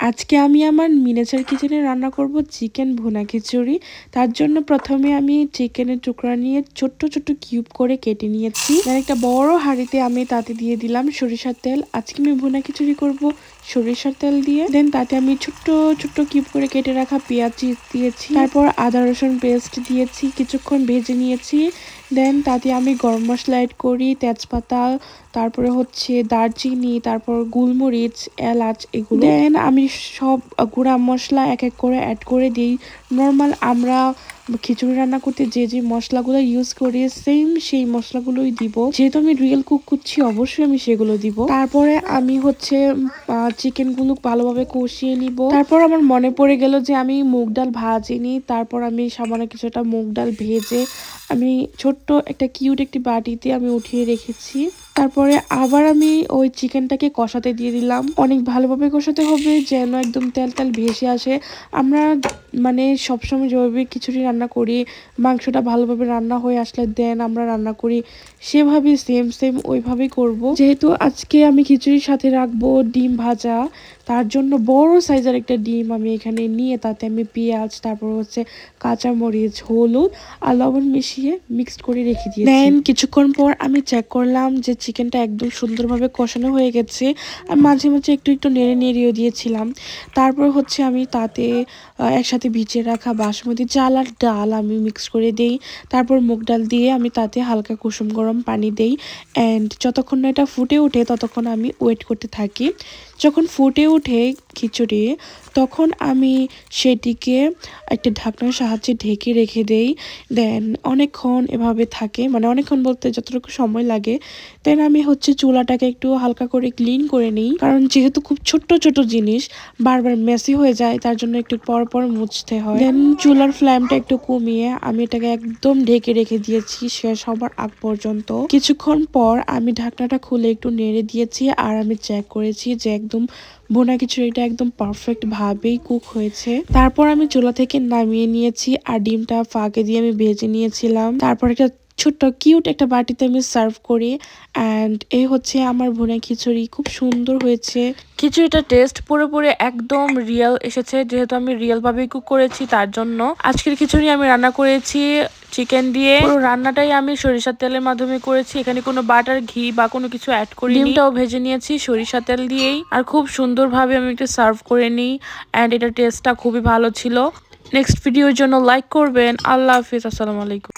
আজকে আমি আমার মিনিয়েচার কিচেনে রান্না করব চিকেন ভুনা খিচুড়ি। তার জন্য প্রথমে আমি চিকেনের টুকরা নিয়ে ছোট্ট ছোট্ট কিউব করে কেটে নিয়েছি। একটা বড় হাঁড়িতে আমি তাতে দিয়ে দিলাম সরিষার তেল। আজকে আমি ভুনা খিচুড়ি করব সরিষার তেল দিয়ে। দেন তাতে আমি ছোট্ট ছোট্ট কিউব করে কেটে রাখা পেঁয়াজ দিয়েছি, তারপর আদা রসুন পেস্ট দিয়েছি, কিছুক্ষণ ভেজে নিয়েছি। দেন তাতে আমি গরম মশলা অ্যাড করি, তেজপাতা, তারপরে হচ্ছে দারচিনি, তারপর গোলমরিচ, এলাচ এগুলো। দেন আমি সব গুঁড়া মশলা এক এক করে অ্যাড করে দিই। নর্মাল আমরা খিচুড়ি রান্না করতে যে যে মশলাগুলো ইউজ করি সেম সেই মশলাগুলোই দিব। যেহেতু আমি রিয়েল কুক করছি অবশ্যই আমি সেগুলো দিব। তারপরে আমি হচ্ছে চিকেনগুলো ভালোভাবে কষিয়ে নিব। তারপর আমার মনে পড়ে গেল যে আমি মুগ ডাল ভাজিনি। তারপর আমি সামান্য কিছুটা মুগ ডাল ভেজে আমি ছোট্ট একটা কিউট একটি বাটিতে আমি উঠিয়ে রেখেছি। তারপরে আবার আমি ওই চিকেনটাকে কষাতে দিয়ে দিলাম। অনেক ভালোভাবে কষাতে হবে যেন একদম তেল তেল ভেসে আসে। আমরা মানে সবসময় যেভাবে খিচুড়ি রান্না করি, মাংসটা ভালোভাবে রান্না হয়ে আসলে দেন আমরা রান্না করি, সেভাবেই সেম ওইভাবেই করব। যেহেতু আজকে আমি খিচুড়ির সাথে রাখবো ডিম ভাজা, তার জন্য বড় সাইজের একটা ডিম আমি এখানে নিয়ে তাতে আমি পেঁয়াজ, তারপর হচ্ছে কাঁচামরিচ, হলুদ আর লবণ মিশিয়ে মিক্সড করে রেখে দিয়েছি। দেন কিছুক্ষণ পর আমি চেক করলাম যে চিকেনটা একদম সুন্দরভাবে কষানো হয়ে গেছে। আমি মাঝে মাঝে একটু একটু নেড়ে নেড়েও দিয়েছিলাম। তারপর হচ্ছে আমি তাতে একসাথে ভিজিয়ে রাখা বাসমতি চাল আর ডাল আমি মিক্স করে দেই। তারপর মুগ ডাল দিয়ে আমি তাতে হালকা কুসুম গরম পানি দেই। অ্যান্ড যতক্ষণ না এটা ফুটে ওঠে ততক্ষণ আমি ওয়েট করতে থাকি। যখন ফুটে ওঠে খিচুড়ি তখন আমি সেটিকে একটা ঢাকনার সাহায্যে ঢেকে রেখে দেই। দেন অনেকক্ষণ এভাবে থাকে, মানে অনেকক্ষণ বলতে যতটুকু সময় লাগে। দেন আমি হচ্ছে চুলাটাকে একটু হালকা করে ক্লিন করে নিই, কারণ যেহেতু খুব ছোট্ট ছোট জিনিস বারবার মেসি হয়ে যায়, তার জন্য একটু পর পর মুছতে হয়। দেন চুলার ফ্লেমটা একটু কমিয়ে আমি এটাকে একদম ঢেকে রেখে দিয়েছি শেষ হবার আগ পর্যন্ত। কিছুক্ষণ পর আমি ঢাকনাটা খুলে একটু নেড়ে দিয়েছি আর আমি চেক করেছি যে একদম ভুনা খিচুড়িটা একদম পারফেক্ট ভাবেই কুক হয়েছে। তারপর আমি চুলা থেকে নামিয়ে নিয়েছি আর ডিমটা ফাঁকে দিয়ে আমি ভেজে নিয়েছিলাম। তারপর একটা ছোট্ট কিউট একটা বাটিতে আমি সার্ভ করি। অ্যান্ড এই হচ্ছে আমার ভুনা খিচুড়ি, খুব সুন্দর হয়েছে। খিচুড়িটা টেস্ট পুরোপুরি একদম রিয়েল এসেছে, যেহেতু আমি রিয়েল ভাবে কুক করেছি তার জন্য। আজকের খিচুড়ি আমি রান্না করেছি চিকেন দিয়ে। পুরো রান্নাটাই আমি সরিষার তেলের মাধ্যমে করেছি, এখানে কোনো বাটার ঘি বা কোনো কিছু অ্যাড করিনি। ডিমটাও ভেজে নিয়েছি সরিষা তেল দিয়েই, আর খুব সুন্দরভাবে আমি একটু সার্ভ করে নিই। অ্যান্ড এটা টেস্টটা খুবই ভালো ছিল। নেক্সট ভিডিওর জন্য লাইক করবেন। আল্লাহ হাফিজ, আসসালামু আলাইকুম।